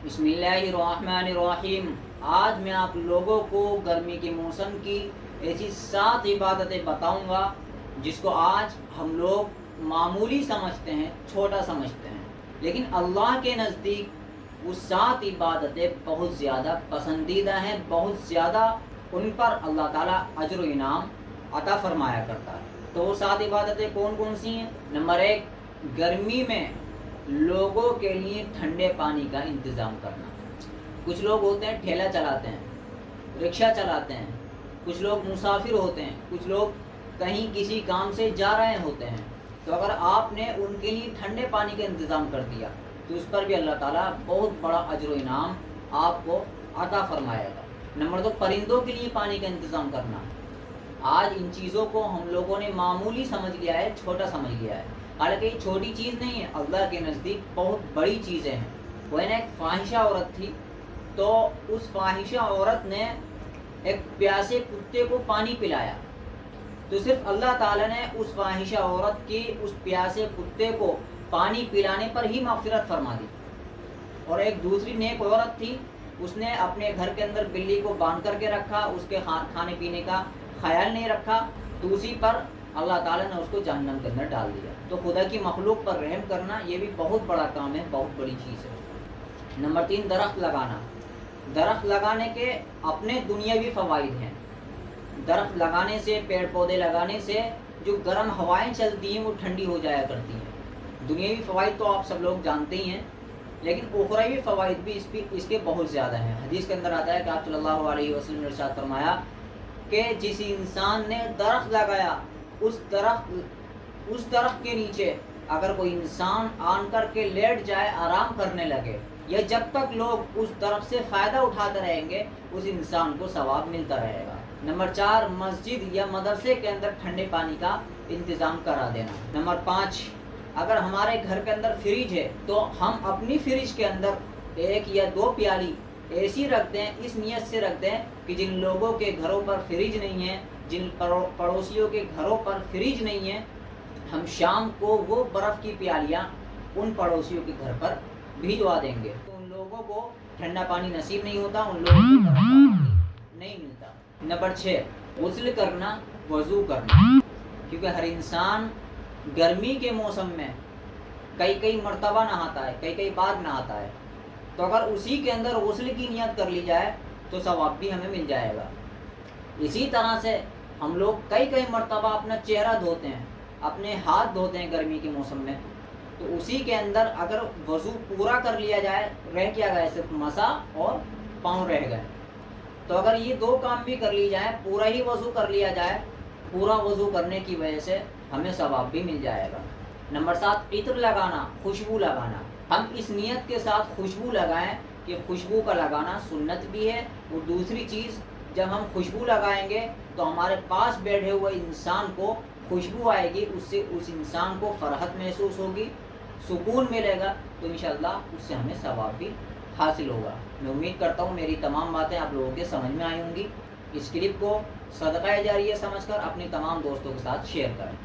बिस्मिल्लाहिर्रहमानिर्रहीम। आज मैं आप लोगों को गर्मी के मौसम की ऐसी 7 इबादतें बताऊंगा जिसको आज हम लोग मामूली समझते हैं, छोटा समझते हैं, लेकिन अल्लाह के नज़दीक वो 7 इबादतें बहुत ज़्यादा पसंदीदा हैं, बहुत ज़्यादा उन पर अल्लाह ताला अजर व इनाम अता फरमाया करता है। तो वो 7 इबादतें कौन कौन सी हैं? नंबर 1, गर्मी में लोगों के लिए ठंडे पानी का इंतज़ाम करना। कुछ लोग होते हैं ठेला चलाते हैं, रिक्शा चलाते हैं, कुछ लोग मुसाफिर होते हैं, कुछ लोग कहीं किसी काम से जा रहे होते हैं। तो अगर आपने उनके लिए ठंडे पानी का इंतज़ाम कर दिया तो उस पर भी अल्लाह ताला बहुत बड़ा अजर व इनाम आपको अता फरमाएगा। नंबर 2, परिंदों के लिए पानी का इंतज़ाम करना। आज इन चीज़ों को हम लोगों ने मामूली समझ लिया है, छोटा समझ लिया है, हालांकि ये छोटी चीज़ नहीं है, अल्लाह के नज़दीक बहुत बड़ी चीज़ें हैं। वह ना एक फाहिशा औरत थी, तो उस फाहिशा औरत ने एक प्यासे कुत्ते को पानी पिलाया, तो सिर्फ अल्लाह ताला ने उस फाहिशा औरत की उस प्यासे कुत्ते को पानी पिलाने पर ही मग़फ़िरत फरमा दी। और एक दूसरी नेक औरत थी, उसने अपने घर के अंदर बिल्ली को बांध करके रखा, उसके खाने पीने का ख्याल नहीं रखा, तो उसी पर अल्लाह ताला ने उसको जहन्नम के अंदर डाल दिया। तो खुदा की मखलूक पर रहम करना ये भी बहुत बड़ा काम है, बहुत बड़ी चीज़ है। नंबर 3, दरख्त लगाना। दरख्त लगाने के अपने दुनियावी फ़वाइद हैं। दरख्त लगाने से, पेड़ पौधे लगाने से जो गर्म हवाएं चलती हैं वो ठंडी हो जाया करती हैं। दुनियावी फ़वाइद तो आप सब लोग जानते ही हैं, लेकिन उखरवी फ़वाइद भी इसके बहुत ज़्यादा हैं। हदीस के अंदर आता है कि आप सल्लल्लाहु अलैहि वसल्लम ने इरशाद फरमाया कि जिस इंसान ने दरख्त लगाया, उस दरख्त के नीचे अगर कोई इंसान आन कर के लेट जाए, आराम करने लगे, या जब तक लोग उस दरख्त से फ़ायदा उठाते रहेंगे, उस इंसान को सवाब मिलता रहेगा। नंबर 4, मस्जिद या मदरसे के अंदर ठंडे पानी का इंतज़ाम करा देना। नंबर 5, अगर हमारे घर के अंदर फ्रिज है तो हम अपनी फ्रिज के अंदर 1 या 2 प्याली ऐसी रख दें, इस नियत से रख दें कि जिन लोगों के घरों पर फ्रिज नहीं है, जिन पड़ोसियों के घरों पर फ्रिज नहीं है, हम शाम को वो बर्फ़ की प्यालियाँ उन पड़ोसियों के घर पर भिजवा देंगे। तो उन लोगों को ठंडा पानी नसीब नहीं होता, उन लोगों को गर्म पानी नहीं मिलता। नंबर 6, गुस्ल करना, वज़ू करना, क्योंकि हर इंसान गर्मी के मौसम में कई मरतबा नहाता है, कई बार नहाता है। तो अगर उसी के अंदर गुस्ल की नियत कर ली जाए तो सवाब भी हमें मिल जाएगा। इसी तरह से हम लोग कई मरतबा अपना चेहरा धोते हैं, अपने हाथ धोते हैं गर्मी के मौसम में, तो उसी के अंदर अगर वज़ू पूरा कर लिया जाए, रह क्या गया सिर्फ मसा और पाँव रह गए, तो अगर ये 2 काम भी कर ली जाए, पूरा ही वज़ू कर लिया जाए, पूरा वज़ू करने की वजह से हमें सवाब भी मिल जाएगा। नंबर 7, इत्र लगाना, खुशबू लगाना। हम इस नियत के साथ खुशबू लगाएं कि खुशबू का लगाना सुन्नत भी है। और दूसरी चीज़, जब हम खुशबू लगाएंगे तो हमारे पास बैठे हुए इंसान को खुशबू आएगी, उससे उस इंसान को फ़रहत महसूस होगी, सुकून मिलेगा, तो इंशाअल्लाह उससे हमें सवाब भी हासिल होगा। मैं उम्मीद करता हूँ मेरी तमाम बातें आप लोगों के समझ में आई होंगी। इस क्लिप को सदक़ा जारिया समझकर अपने तमाम दोस्तों के साथ शेयर करें।